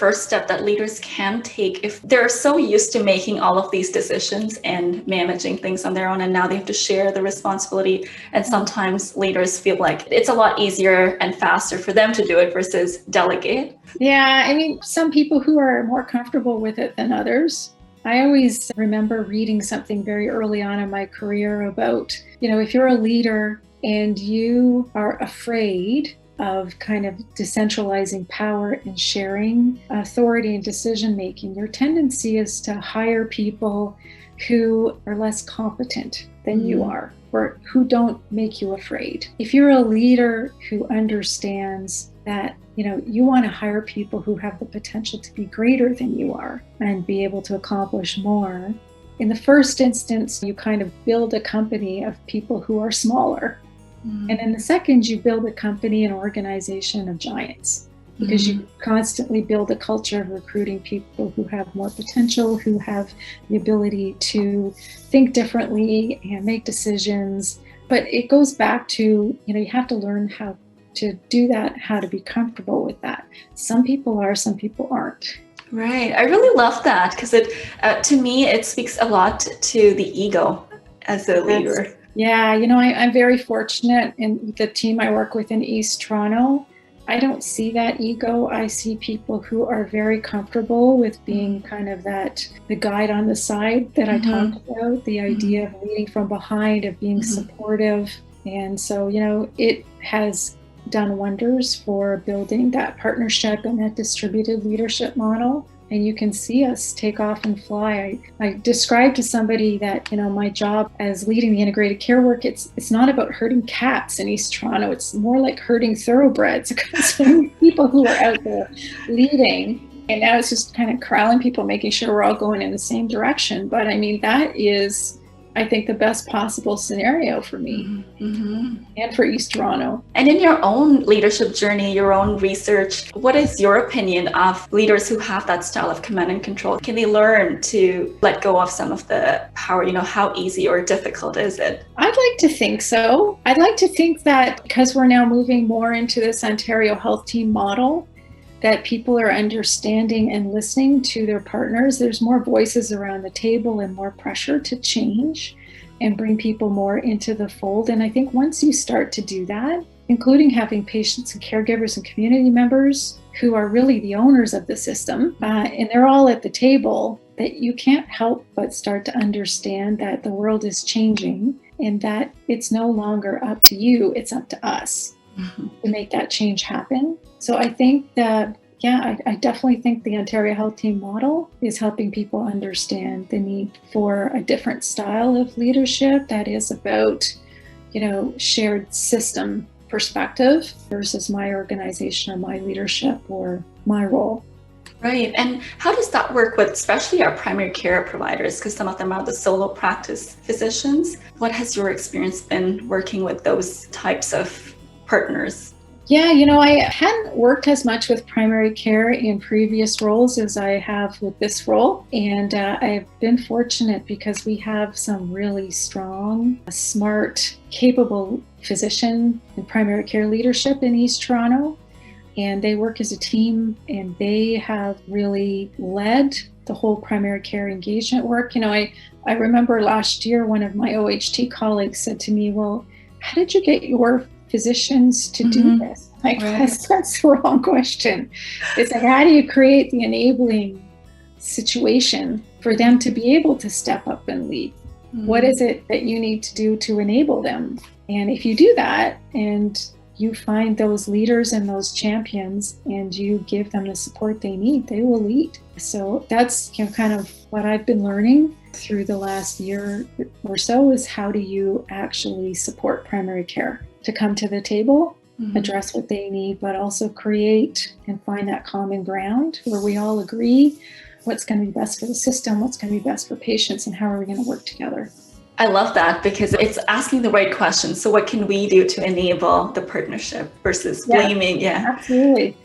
first step that leaders can take if they're so used to making all of these decisions and managing things on their own, and now they have to share the responsibility? And sometimes leaders feel like it's a lot easier and faster for them to do it versus delegate. Yeah, I mean, some people who are more comfortable with it than others. I always remember reading something very early on in my career about, if you're a leader and you are afraid of kind of decentralizing power and sharing authority and decision making, your tendency is to hire people who are less competent than you are, or who don't make you afraid. If you're a leader who understands that, you want to hire people who have the potential to be greater than you are and be able to accomplish more. In the first instance, you kind of build a company of people who are smaller. And in the second, you build a company, an organization of giants, because you constantly build a culture of recruiting people who have more potential, who have the ability to think differently and make decisions. But it goes back to, you have to learn how to do that, how to be comfortable with that. Some people are, some people aren't. Right. I really love that because to me, it speaks a lot to the ego as a leader. Yeah, I'm very fortunate in the team I work with in East Toronto. I don't see that ego. I see people who are very comfortable with being kind of the guide on the side that I talked about, the idea of leading from behind, of being supportive. And so, it has done wonders for building that partnership and that distributed leadership model. And you can see us take off and fly. I described to somebody that, my job as leading the integrated care work, it's not about herding cats in East Toronto. It's more like herding thoroughbreds, because so many people who are out there leading. And now it's just kind of corralling people, making sure we're all going in the same direction. But I mean, that is, I think, the best possible scenario for me and for East Toronto. And in your own leadership journey, your own research, what is your opinion of leaders who have that style of command and control? Can they learn to let go of some of the power? How easy or difficult is it? I'd like to think so. I'd like to think that because we're now moving more into this Ontario Health Team model, that people are understanding and listening to their partners. There's more voices around the table and more pressure to change and bring people more into the fold. And I think once you start to do that, including having patients and caregivers and community members who are really the owners of the system, and they're all at the table, that you can't help but start to understand that the world is changing and that it's no longer up to you, it's up to us to make that change happen. So I think that, I definitely think the Ontario Health Team model is helping people understand the need for a different style of leadership that is about, shared system perspective versus my organization or my leadership or my role. Right. And how does that work with especially our primary care providers? Because some of them are the solo practice physicians. What has your experience been working with those types of partners? Yeah, I hadn't worked as much with primary care in previous roles as I have with this role. And I've been fortunate because we have some really strong, smart, capable physician and primary care leadership in East Toronto. And they work as a team and they have really led the whole primary care engagement work. I remember last year, one of my OHT colleagues said to me, well, how did you get your physicians to do this? That's the wrong question. It's like, how do you create the enabling situation for them to be able to step up and lead? What is it that you need to do to enable them? And if you do that and you find those leaders and those champions and you give them the support they need, they will lead. So that's kind of what I've been learning through the last year or so, is how do you actually support primary care to come to the table, address what they need, but also create and find that common ground where we all agree what's going to be best for the system, what's going to be best for patients, and how are we going to work together. I love that because it's asking the right questions. So what can we do to enable the partnership versus blaming? Yeah, absolutely.